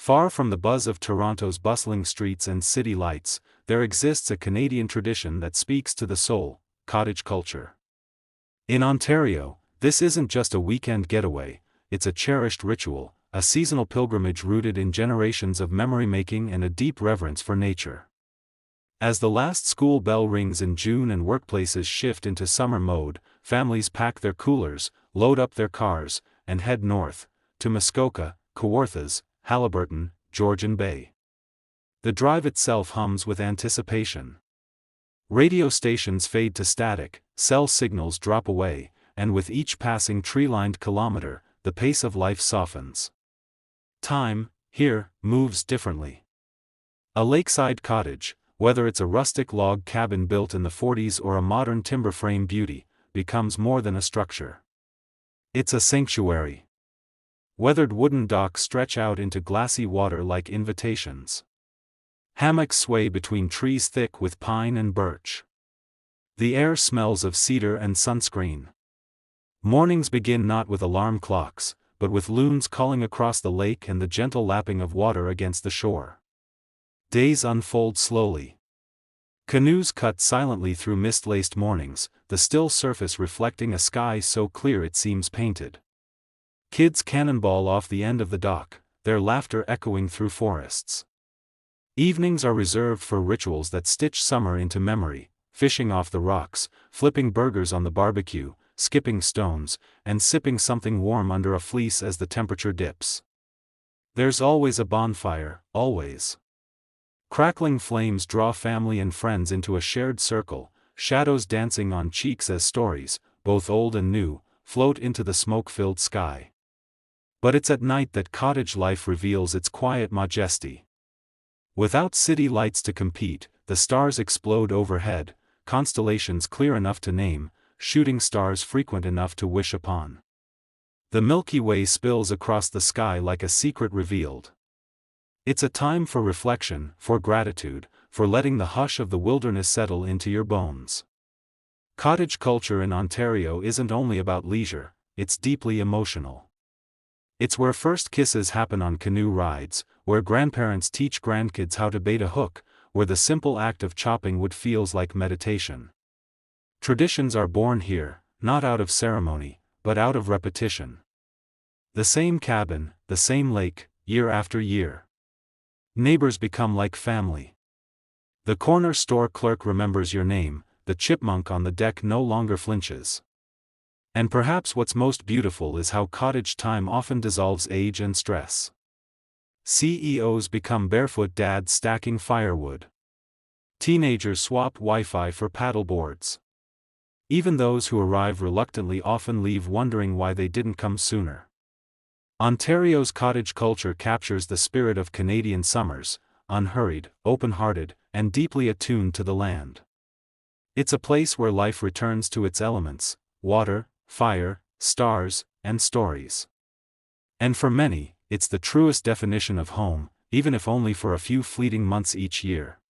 Far from the buzz of Toronto's bustling streets and city lights, there exists a Canadian tradition that speaks to the soul: cottage culture. In Ontario, this isn't just a weekend getaway, it's a cherished ritual, a seasonal pilgrimage rooted in generations of memory-making and a deep reverence for nature. As the last school bell rings in June and workplaces shift into summer mode, families pack their coolers, load up their cars, and head north, to Muskoka, Kawarthas, Haliburton, Georgian Bay. The drive itself hums with anticipation. Radio stations fade to static, cell signals drop away, and with each passing tree-lined kilometer, the pace of life softens. Time, here, moves differently. A lakeside cottage, whether it's a rustic log cabin built in the 40s or a modern timber frame beauty, becomes more than a structure. It's a sanctuary. Weathered wooden docks stretch out into glassy water like invitations. Hammocks sway between trees thick with pine and birch. The air smells of cedar and sunscreen. Mornings begin not with alarm clocks, but with loons calling across the lake and the gentle lapping of water against the shore. Days unfold slowly. Canoes cut silently through mist-laced mornings, the still surface reflecting a sky so clear it seems painted. Kids cannonball off the end of the dock, their laughter echoing through forests. Evenings are reserved for rituals that stitch summer into memory: fishing off the rocks, flipping burgers on the barbecue, skipping stones, and sipping something warm under a fleece as the temperature dips. There's always a bonfire, always. Crackling flames draw family and friends into a shared circle, shadows dancing on cheeks as stories, both old and new, float into the smoke-filled sky. But it's at night that cottage life reveals its quiet majesty. Without city lights to compete, the stars explode overhead, constellations clear enough to name, shooting stars frequent enough to wish upon. The Milky Way spills across the sky like a secret revealed. It's a time for reflection, for gratitude, for letting the hush of the wilderness settle into your bones. Cottage culture in Ontario isn't only about leisure, it's deeply emotional. It's where first kisses happen on canoe rides, where grandparents teach grandkids how to bait a hook, where the simple act of chopping wood feels like meditation. Traditions are born here, not out of ceremony, but out of repetition. The same cabin, the same lake, year after year. Neighbors become like family. The corner store clerk remembers your name, the chipmunk on the deck no longer flinches. And perhaps what's most beautiful is how cottage time often dissolves age and stress. CEOs become barefoot dads stacking firewood. Teenagers swap Wi-Fi for paddleboards. Even those who arrive reluctantly often leave wondering why they didn't come sooner. Ontario's cottage culture captures the spirit of Canadian summers, unhurried, open-hearted, and deeply attuned to the land. It's a place where life returns to its elements: water, fire, stars, and stories. And for many, it's the truest definition of home, even if only for a few fleeting months each year.